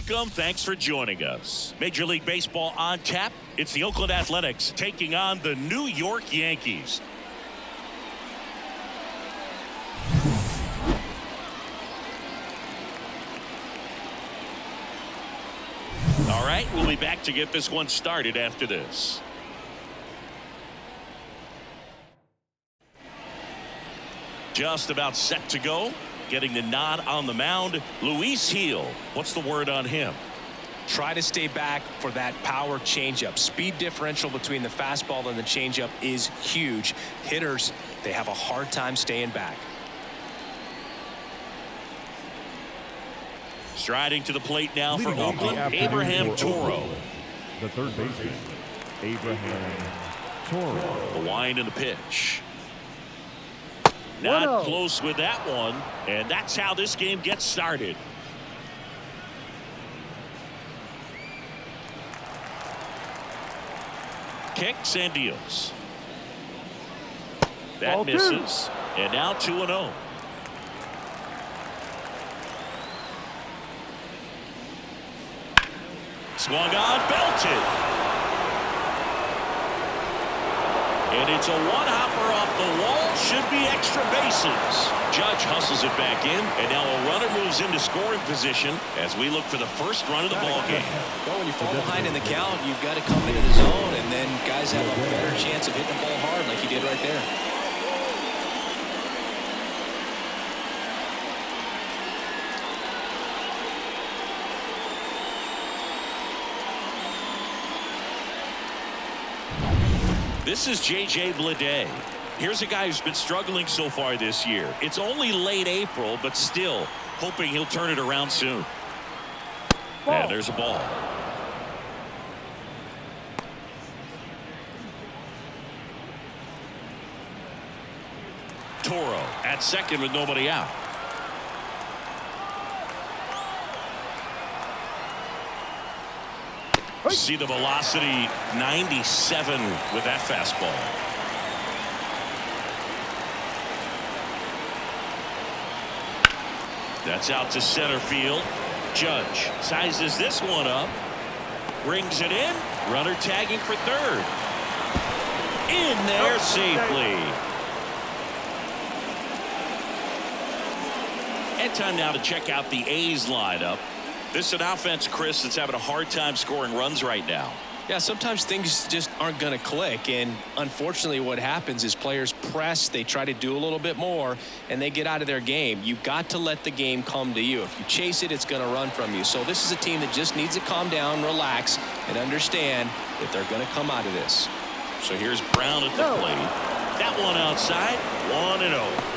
welcome. Thanks for joining us. Major League Baseball on tap. It's the Oakland Athletics taking on the New York Yankees. All right, we'll be back to get this one started after this. Just about set to go. Getting the nod on the mound, Luis Gil. What's the word on him? Try to stay back for that power changeup. Speed differential between the fastball and the changeup is huge. Hitters, they have a hard time staying back. Striding to the plate now for Leading off Oakland, the Abraham afternoon for Toro. Oakland, the third baseman, Abraham Toro. The wind and the pitch. Not close with that one, and that's how this game gets started. Kicks and deals. That misses, and now 2-0. Swung on, belted. And it's a one-hopper off the wall. Should be extra bases. Judge hustles it back in, and now a runner moves into scoring position as we look for the first run of the ball game. Well, when you fall behind in the count, you've got to come into the zone, and then guys have a better chance of hitting the ball hard like he did right there. This is J.J. Bleday. Here's a guy who's been struggling so far this year. It's only late April, but still hoping he'll turn it around soon. And there's a ball. Toro at second with nobody out. See the velocity, 97 with that fastball. That's out to center field. Judge sizes this one up. Brings it in. Runner tagging for third. In there safely. And time now to check out the A's lineup. This is an offense, Chris, that's having a hard time scoring runs right now. Yeah, sometimes things just aren't going to click, and unfortunately what happens is players press, they try to do a little bit more, and they get out of their game. You've got to let the game come to you. If you chase it, it's going to run from you. So this is a team that just needs to calm down, relax, and understand that they're going to come out of this. So here's Brown at the plate. That one outside, 1-0.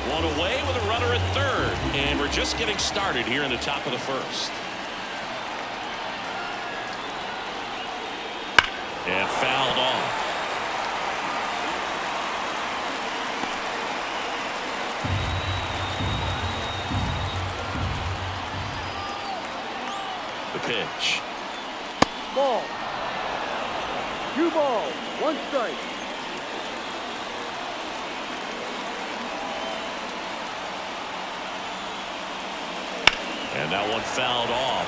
One away with a runner at third, and we're just getting started here in the top of the first. And fouled off. The pitch. Ball. 2 balls, 1 strike. And that one fouled off.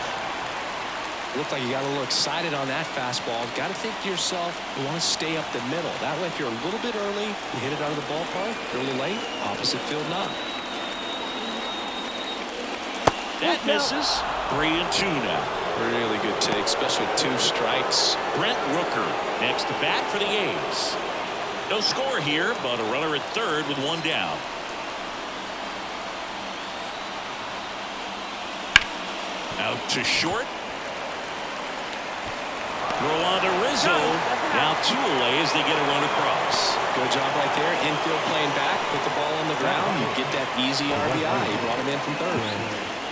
Looked like you got a little excited on that fastball. Got to think to yourself, you want to stay up the middle. That way, if you're a little bit early, you hit it out of the ballpark. Early, late, opposite field knock. That misses. 3-2 now. Really good take, especially with 2 strikes. Brent Rooker next to bat for the A's. No score here, but a runner at third with 1 down. Out to short. Throw on to Rizzo. Now 2 away as they get a run across. Good job right there. Infield playing back. Put the ball on the ground. You get that easy RBI. You brought him in from third.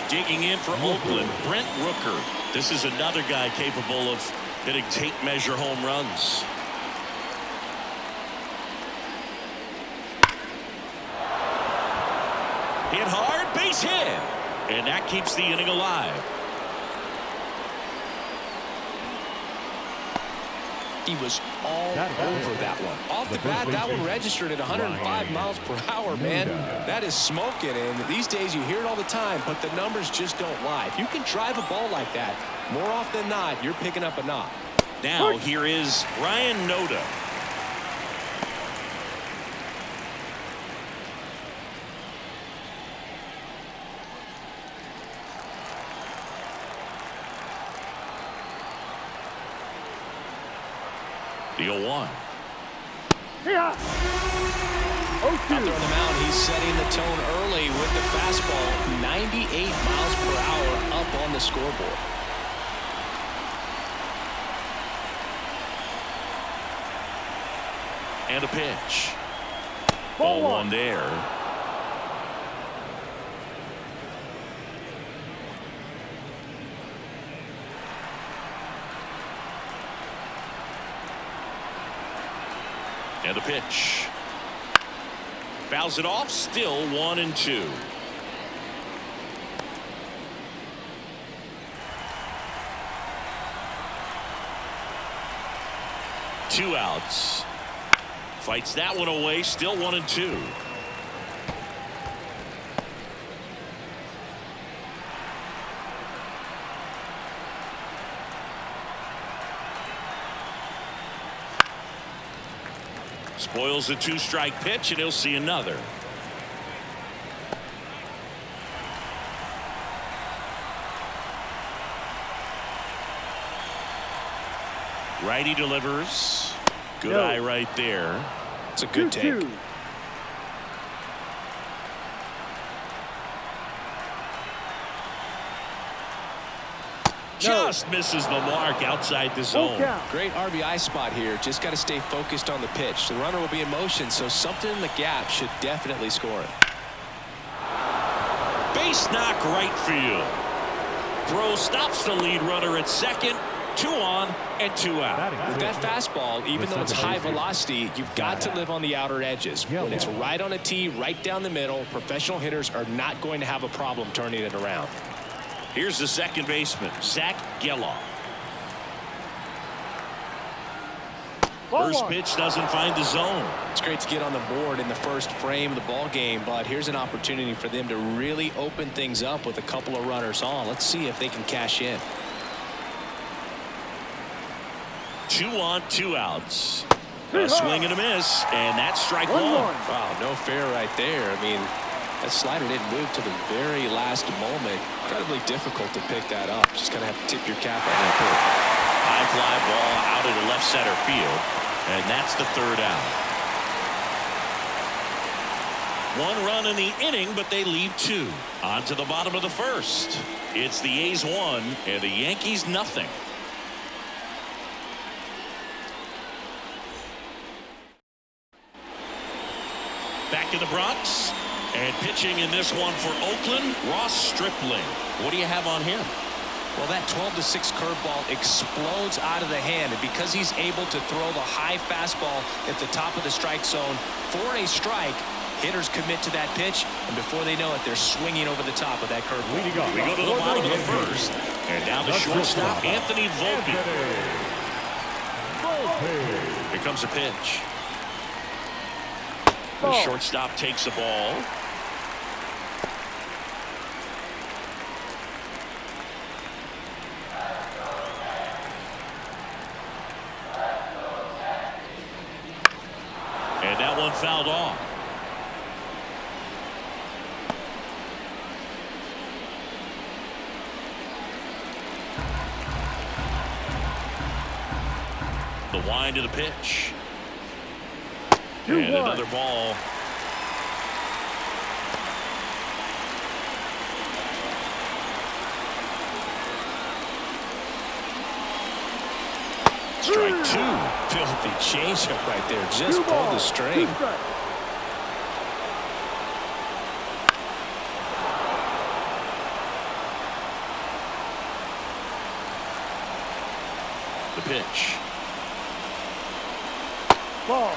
Digging in for Oakland, Brent Rooker. This is another guy capable of hitting tape measure home runs. Hit hard, base hit. And that keeps the inning alive. He was all over that one. Off the bat, that one registered at 105 miles per hour, man. That is smoking, and these days you hear it all the time, but the numbers just don't lie. If you can drive a ball like that, more often than not, you're picking up a knock. Now, here is Ryan Noda. The 0-1. Yeah. Out there on the mound, he's setting the tone early with the fastball. 98 miles per hour up on the scoreboard. And a pitch. Ball one there. And the pitch. Fouls it off. Still 1-2. Two outs. Fights that one away. Still 1-2. Spoils the 2-strike pitch, and he'll see another. Righty delivers. Good eye right there. It's a good take. Just misses the mark outside the zone. Great RBI spot here. Just got to stay focused on the pitch. The runner will be in motion, so something in the gap should definitely score it. Base knock right field. Throw stops the lead runner at second. 2 on and 2 out. With that fastball, even though it's high velocity, you've got to live on the outer edges. When it's right on a tee, right down the middle, professional hitters are not going to have a problem turning it around. Here's the second baseman, Zach Geloff. First pitch doesn't find the zone. It's great to get on the board in the first frame of the ball game, but here's an opportunity for them to really open things up with a couple of runners on. Let's see if they can cash in. 2 on, 2 outs. A swing and a miss, and that's strike 1. Wow, no fair right there. I mean, that slider didn't move to the very last moment. Incredibly difficult to pick that up. Just gonna have to tip your cap on that pitch. High fly ball out into left center field, and that's the 3rd out. 1 run in the inning, but they leave 2. On to the bottom of the 1st. It's the A's 1 and the Yankees nothing. Back in the Bronx, and pitching in this one for Oakland, Ross Stripling. What do you have on him? Well, that 12-6 curveball explodes out of the hand, and because he's able to throw the high fastball at the top of the strike zone for a strike, hitters commit to that pitch, and before they know it, they're swinging over the top of that curveball. We go to the bottom of the 1st, and now the shortstop, Anthony Volpe. Here comes a pitch. The shortstop takes the ball. And that one fouled off. The wind of the pitch. And another ball. Strike 2. Filthy changeup right there. Just pulled the string. The pitch. Ball.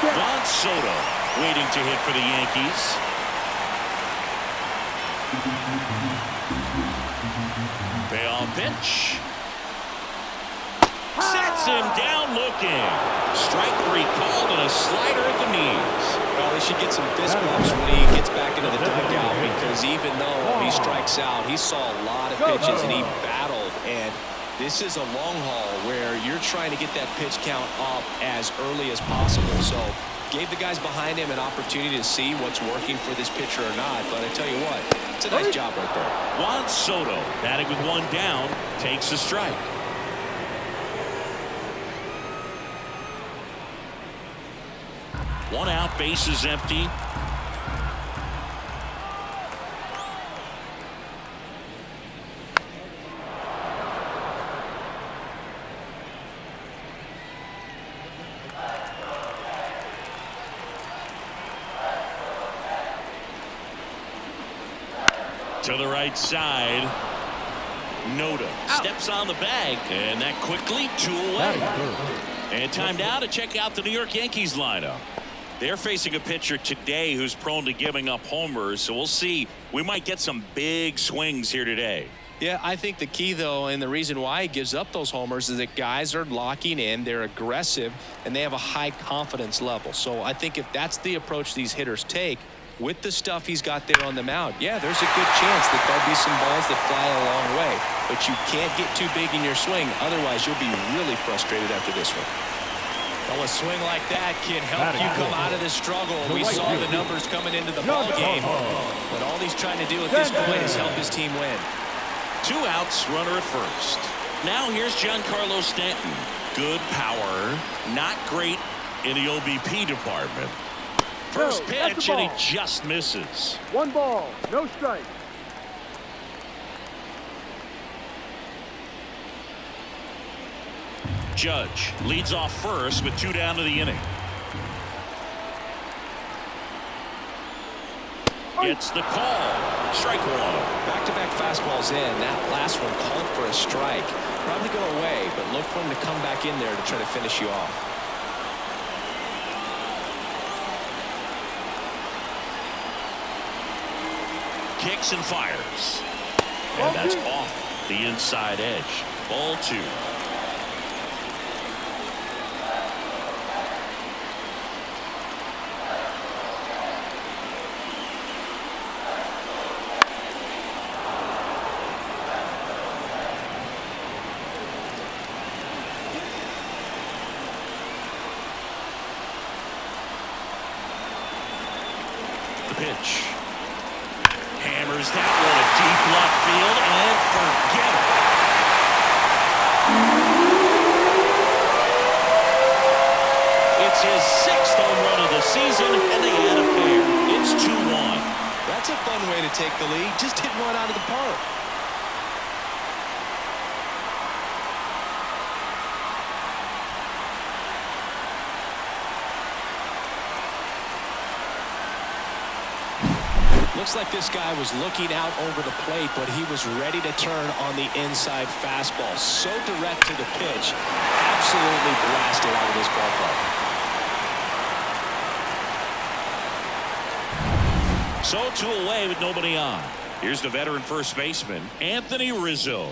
Juan Soto waiting to hit for the Yankees. Payoff pitch. him down looking. Strike 3 called and a slider at the knees. Well, they should get some fist bumps when he gets back into the dugout, because even though he strikes out, he saw a lot of pitches and he battled. And this is a long haul where you're trying to get that pitch count up as early as possible. So gave the guys behind him an opportunity to see what's working for this pitcher or not. But I tell you what, it's a nice job right there. Juan Soto, batting with 1 down, takes a strike. One out, bases empty. To the right side. Noda steps on the bag, and that quickly 2 away. And time now to check out the New York Yankees lineup. They're facing a pitcher today who's prone to giving up homers, so we'll see. We might get some big swings here today. Yeah, I think the key, though, and the reason why he gives up those homers is that guys are locking in, they're aggressive, and they have a high confidence level. So I think if that's the approach these hitters take, with the stuff he's got there on the mound, yeah, there's a good chance that there'll be some balls that fly a long way. But you can't get too big in your swing, otherwise you'll be really frustrated after this one. Well, a swing like that can help you come out of this struggle. We saw the numbers coming into the ball game, but all he's trying to do at this point is help his team win. 2 outs, runner at first. Now here's Giancarlo Stanton. Good power, not great in the OBP department. First pitch, and he just misses. 1 ball, no strike. Judge leads off first with 2 down to the inning. Gets the call. Strike 1. Back-to-back fastballs in. That last one called for a strike. Probably go away, but look for him to come back in there to try to finish you off. Kicks and fires. And that's off the inside edge. Ball 2. The pitch. Hammers that one a deep left field, and forget it. It's his 6th home run of the season, and they add a pair. It's 2-1. That's a fun way to take the lead. Just hit one out of the park. Looks like this guy was looking out over the plate, but he was ready to turn on the inside fastball. So direct to the pitch. Absolutely blasted out of this ballpark. So 2 away with nobody on. Here's the veteran first baseman, Anthony Rizzo.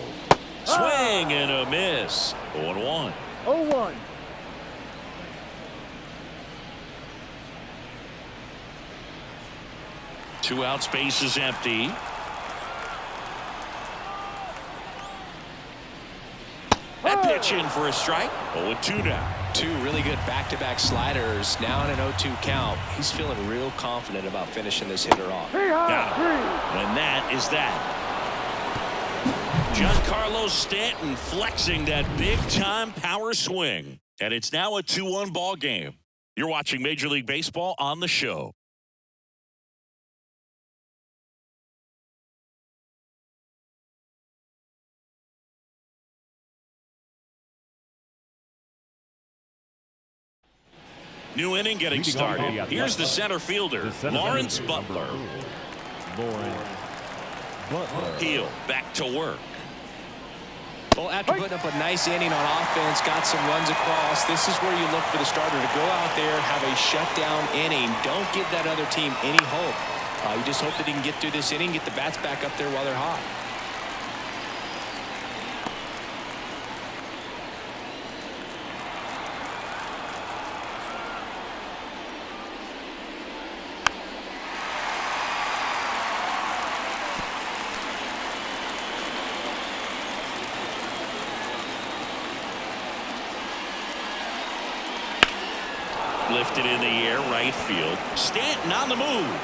Swing and a miss. 0-1. 0-1. Two outs, base is empty. That pitch in for a strike. 0-2 now. 2 really good back-to-back sliders. Now in an 0-2 count. He's feeling real confident about finishing this hitter off. Got him. And that is that. Giancarlo Stanton flexing that big-time power swing. And it's now a 2-1 ball game. You're watching Major League Baseball on the show. New inning getting started. Here's the center fielder, Lawrence Butler. Heel back to work. Well, after putting up a nice inning on offense, got some runs across, this is where you look for the starter to go out there, have a shutdown inning. Don't give that other team any hope. You just hope that he can get through this inning, get the bats back up there while they're hot. Lifted in the air, right field. Stanton on the move.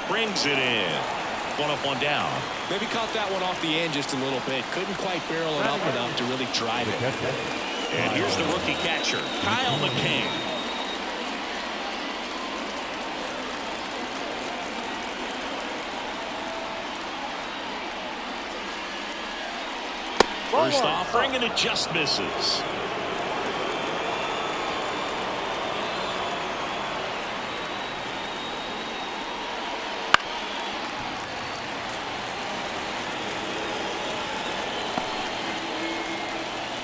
Brings it in. One up, one down. Maybe caught that one off the end just a little bit. Couldn't quite barrel it up enough to really drive it. And here's the rookie catcher, Kyle McCann. First offering, and it just misses.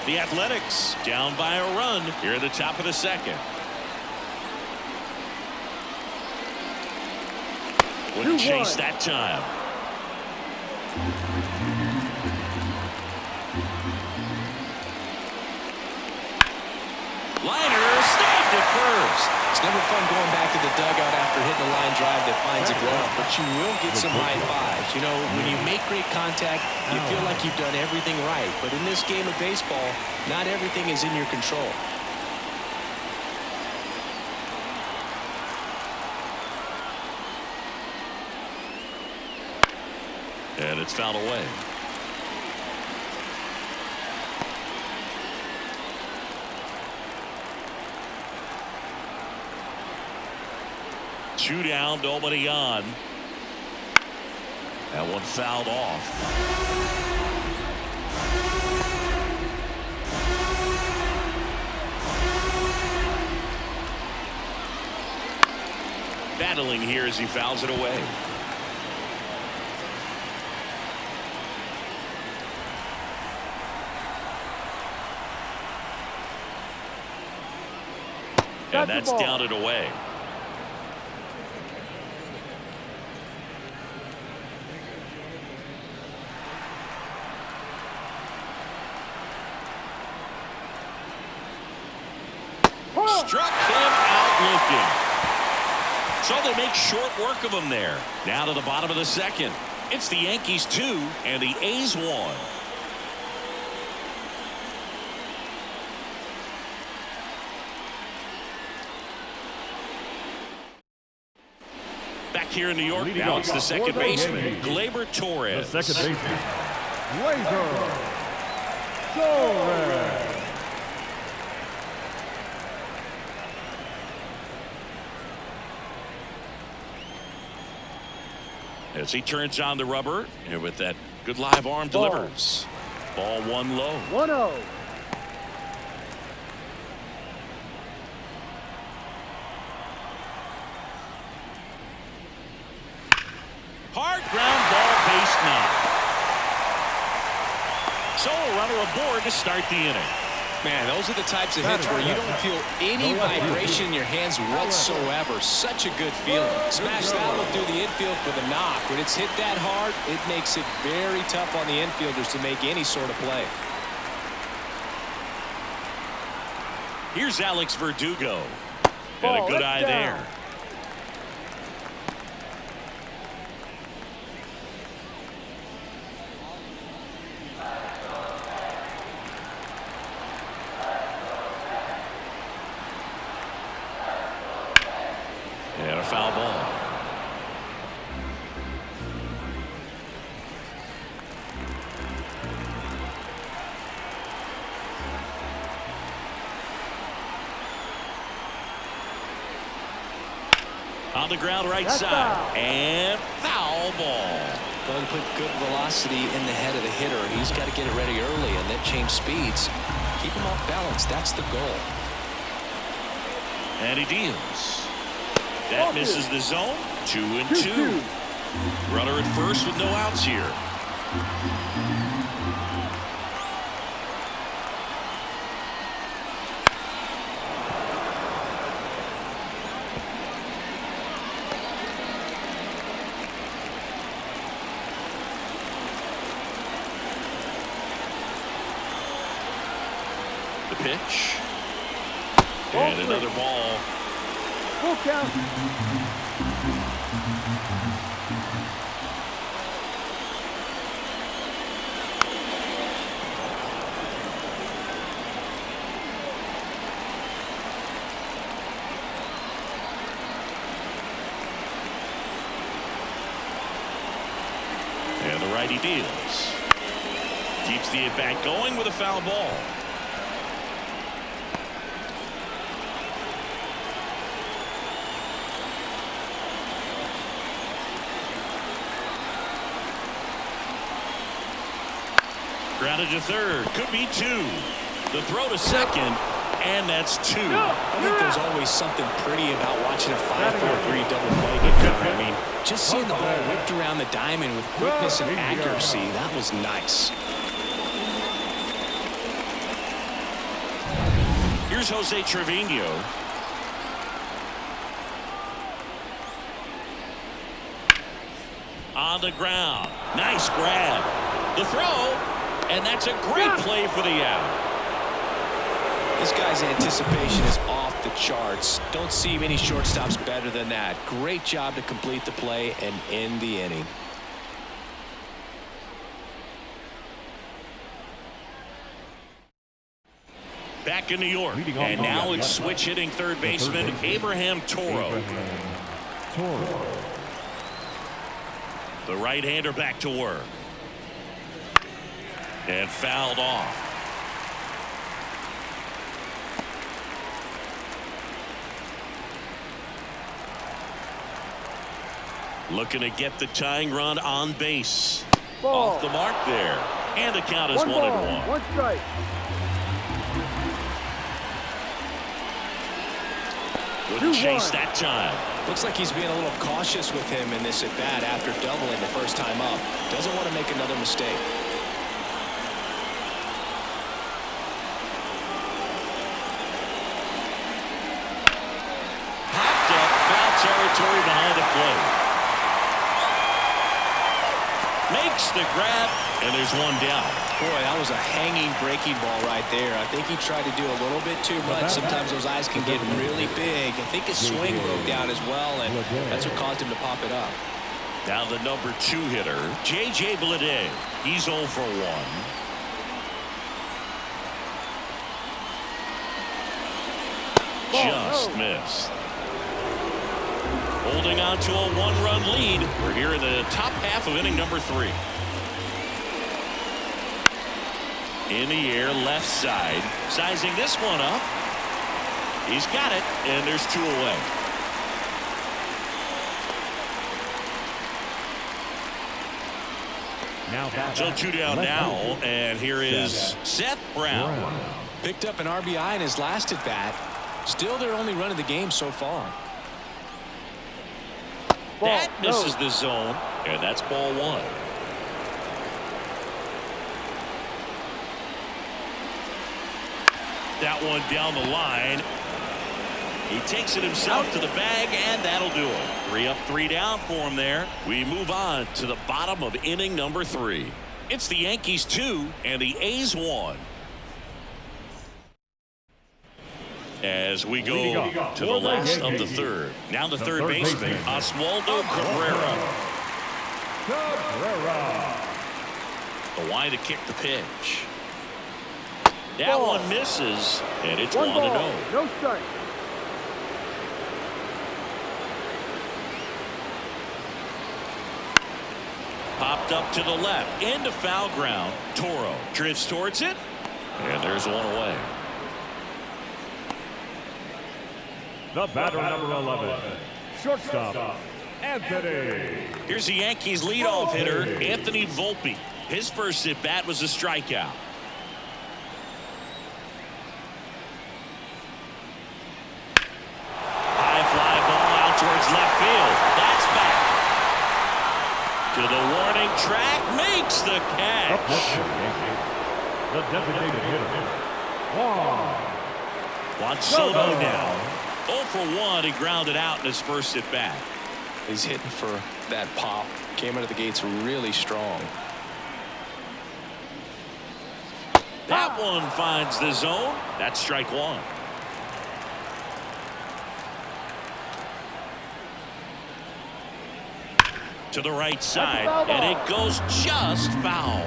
The Athletics down by a run here at the top of the second. Wouldn't chase that time. Liner stopped at first. It's never fun going back to the dugout after hitting a line drive that finds a glove, but you will get some high fives. You know, when you make great contact, you feel like you've done everything right. But in this game of baseball, not everything is in your control. And it's fouled away. Two down, nobody on. That one fouled off. Battling here as he fouls it away. And that's down and away. Struck him out looking. So they make short work of him there. Now to the bottom of the second. It's the Yankees 2 and the A's 1. Back here in New York, now it's the second baseman, Gleyber Torres. The second baseman, Gleyber Torres. As he turns on the rubber, and with that good live arm delivers. Ball one low. 1-0. Hard ground ball, base knock. So a runner aboard to start the inning. Man, those are the types of hits where you don't feel any vibration in your hands whatsoever. Such a good feeling. Smash that one through the infield for the knock. When it's hit that hard, it makes it very tough on the infielders to make any sort of play. Here's Alex Verdugo. And a good eye there. And a foul ball. On the ground right side. And foul ball. Well, he put good velocity in the head of the hitter. He's got to get it ready early and then change speeds. Keep him off balance. That's the goal. And he deals. That misses the zone. 2-2. Runner at first with no outs here. The pitch. And another ball. Full count. righty deals. Keeps the at-bat going with a foul ball. Grounded to third. Could be two. The throw to second. And that's two. I think there's always something pretty about watching a 5-4-3 double play get going. I mean, just seeing the ball whipped around the diamond with quickness and accuracy, that was nice. Here's Jose Trevino. On the ground. Nice grab. The throw. And that's a great play for the out. This guy's anticipation is off the charts. Don't see many shortstops better than that. Great job to complete the play and end the inning. Back in New York. And now it's switch hitting third baseman Abraham Toro. The right-hander back to work. And fouled off. Looking to get the tying run on base. Ball. Off the mark there. And the count is 1-1. One strike. Wouldn't chase that time. Looks like he's being a little cautious with him in this at bat after doubling the first time up. Doesn't want to make another mistake. Popped up, foul territory behind the plate. Makes the grab, and there's one down. Boy, that was a hanging breaking ball right there. I think he tried to do a little bit too much. Sometimes those eyes can get really big. I think his swing broke down as well, and that's what caused him to pop it up. Now the number 2 hitter, J.J. Bleday. He's 0 for 1. Just missed. Holding on to a 1-run lead. We're here in the top half of inning number 3. In the air, left side. Sizing this one up. He's got it, and there's 2 away. So 2 down now, and here is Seth Brown. Picked up an RBI in his last at bat. Still their only run of the game so far. That misses the zone, and that's ball 1. That one down the line. He takes it himself to the bag, and that'll do it. 3 up, 3 down for him there. We move on to the bottom of inning number 3. It's the Yankees 2 and the A's 1. As we go to the last of the third. Now the third baseman, Oswaldo Cabrera. The wide to kick the pitch. That one misses, and it's 1-0. No strike. Popped up to the left, into foul ground. Toro drifts towards it, and there's 1 away. The batter, number 11, shortstop, Anthony. Here's the Yankees leadoff hitter, Anthony Volpe. His first at bat was a strikeout. High fly ball out towards left field. That's back to the warning track, makes the catch. The designated hitter, Juan Soto now 0 for 1. He grounded out in his first at bat. He's hitting for that pop. Came out of the gates really strong. That one finds the zone. That's strike 1. To the right side, and it goes just foul.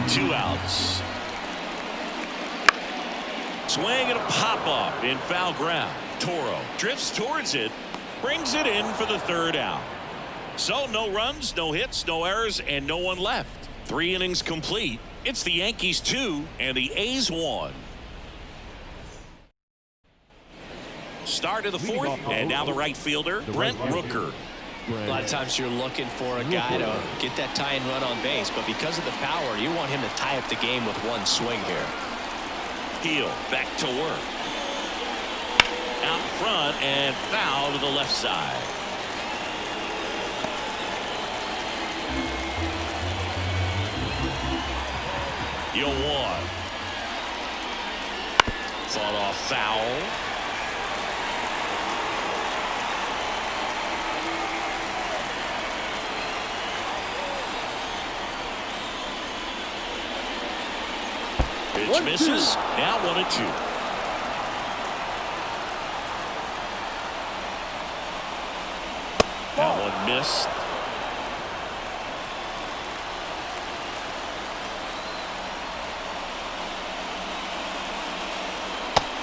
2 outs. Swing and a pop up in foul ground. Toro drifts towards it, Brings it in for the third out. So no runs, no hits, no errors, and no one left. 3 innings complete. It's the Yankees 2 and the A's 1. Start of the 4th, and now the right fielder, Brent Rooker. A lot of times you're looking for a guy to get that tying run on base, but because of the power, you want him to tie up the game with one swing here. Heel back to work. Out front and foul to the left side. You'll one. Fought off foul. Pitch misses. Now 1-2. That one missed.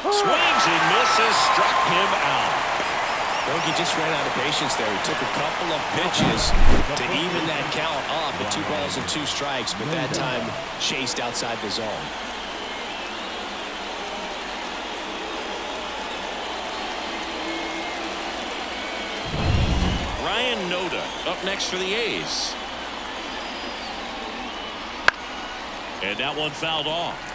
Swings and misses. Struck him out. He just ran out of patience there. He took a couple of pitches to even that count up at 2 balls and 2 strikes, but that time chased outside the zone. Ryan Noda up next for the A's. And that one fouled off.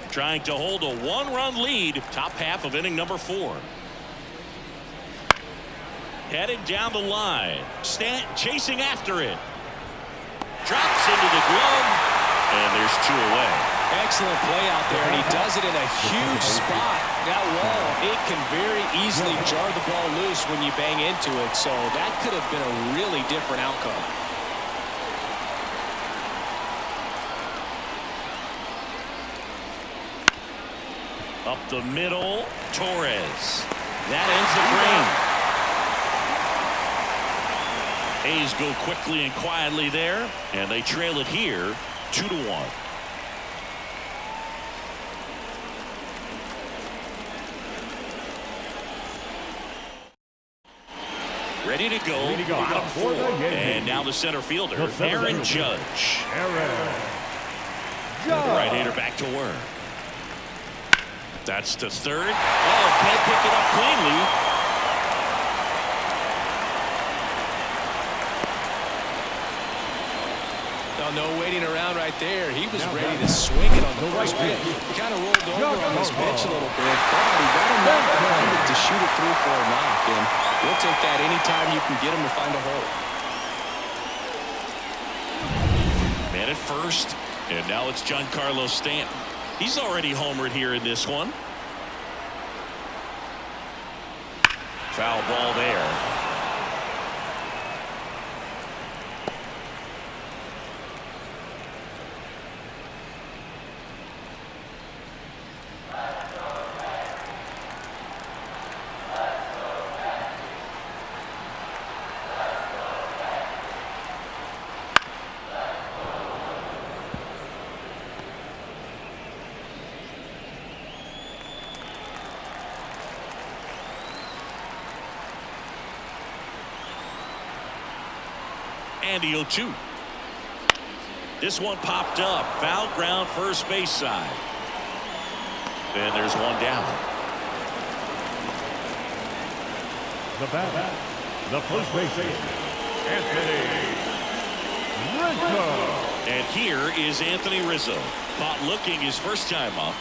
Trying to hold a 1-run lead, top half of inning number 4. Headed down the line. Stanton chasing after it. Drops into the glove, and there's 2 away. Excellent play out there, and he does it in a huge spot. That wall, it can very easily jar the ball loose when you bang into it, so that could have been a really different outcome. Up the middle, Torres. That ends the frame. A's go quickly and quietly there, and they trail it here 2-1. Ready to go, bottom 4, and now the center fielder, Aaron Judge. The right-hander back to work. That's to third. Oh, can't pick it up cleanly. No waiting around right there. He was ready to swing it on the first pitch. He kind of rolled over on his pitch a little bit, but he got enough to shoot it through for a knock, and we'll take that anytime you can get him to find a hole. Man at first, and now it's Giancarlo Stanton. He's already homered here in this one. Foul ball there. And the 0-2. This one popped up. Foul ground first base side. And there's one down. The batter, the first baseman, Anthony Rizzo. And here is Anthony Rizzo. Caught looking his first time up.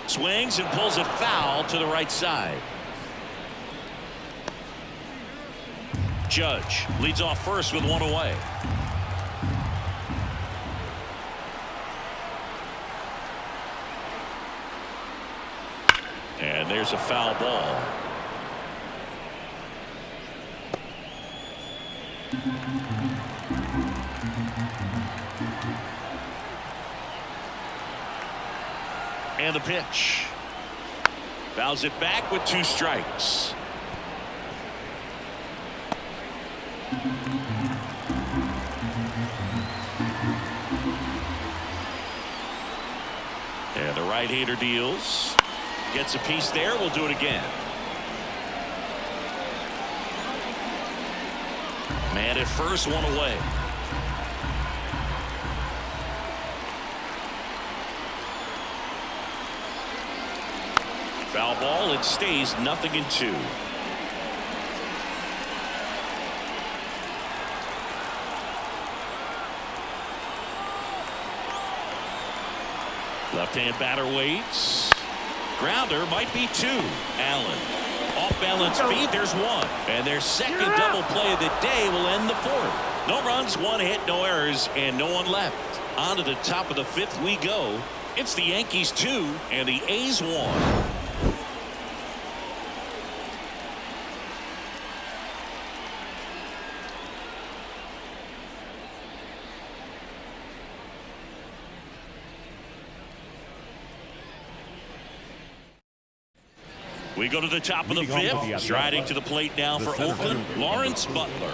Swings and pulls it foul to the right side. Judge leads off first with 1 away. And there's a foul ball. And the pitch. Fouls it back with 2 strikes. And the right-hander deals. Gets a piece there. We'll do it again. Man at first, 1 away. Foul ball. It stays 0-2. Left-hand batter waits. Grounder might be 2. Allen. Off-balance feed. There's 1. And their second double play of the day will end the 4th. No runs, 1 hit, no errors, and no one left. On to the top of the 5th we go. It's the Yankees 2 and the A's 1. We go to the top of the 5th. Striding to the plate now for Oakland, Lawrence Butler.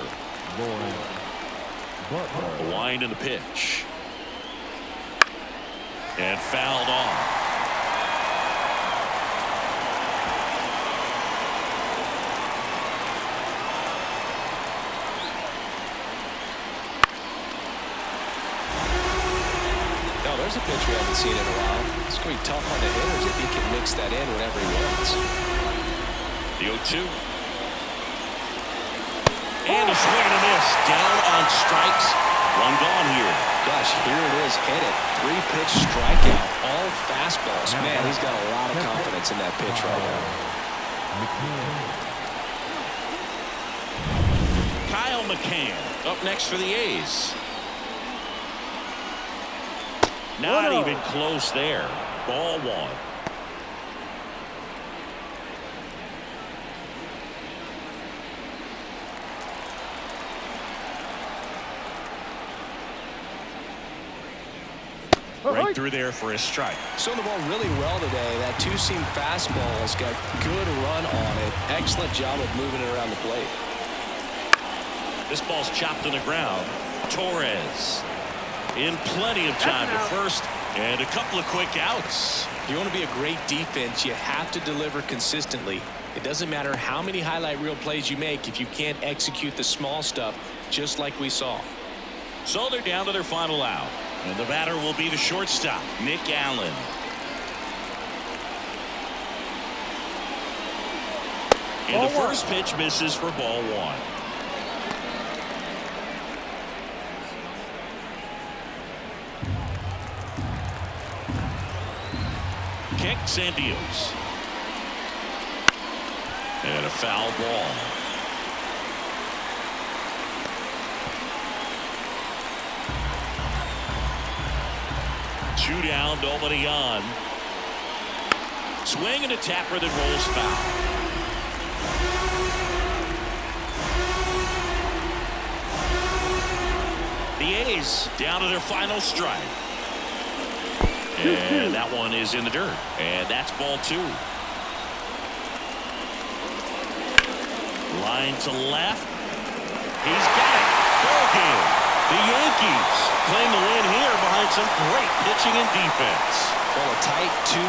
A wind in the pitch. And fouled off. No, there's a pitch we haven't seen in a while. It's going to be tough on the hitters if he can mix that in whenever he wants. The 0-2. And a swing and a miss. Down on strikes. 1 gone here. Gosh, here it is. Hit it. 3-pitch strikeout. All fastballs. Man, he's got a lot of confidence in that pitch right now. Kyle McCann up next for the A's. Not even close there. Ball 1. Right through there for a strike. So the ball really well today. That 2-seam fastball has got good run on it. Excellent job of moving it around the plate. This ball's chopped to the ground. Torres in plenty of time to first, and a couple of quick outs. If you want to be a great defense, you have to deliver consistently. It doesn't matter how many highlight reel plays you make if you can't execute the small stuff, just like we saw. So they're down to their final out. And the batter will be the shortstop, Nick Allen. And the first pitch misses for ball 1. Kicks and deals. And a foul ball. Two down, nobody on. Swing and a tapper that rolls foul. The A's down to their final strike. And that one is in the dirt. And that's ball 2. Line to left. He's got it. Ball game. The Yankees claim the win here behind some great pitching and defense. Well, a tight 2-1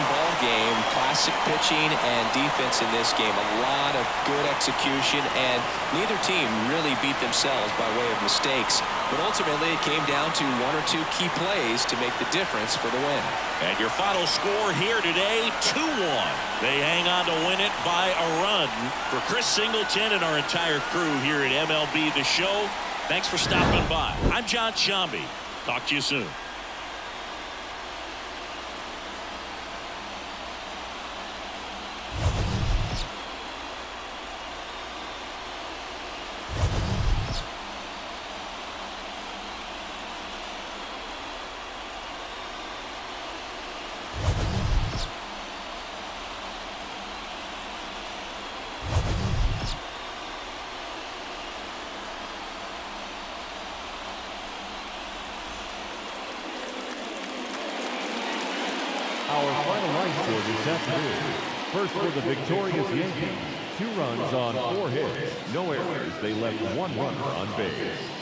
ball game. Classic pitching and defense in this game. A lot of good execution, and neither team really beat themselves by way of mistakes. But ultimately, it came down to 1 or 2 key plays to make the difference for the win. And your final score here today, 2-1. They hang on to win it by a run. For Chris Singleton and our entire crew here at MLB The Show, thanks for stopping by. I'm John Shambi. Talk to you soon. Our final line score this afternoon. First for the victorious Yankees, 2 runs on 4 hits, no errors. They left 1 runner on base.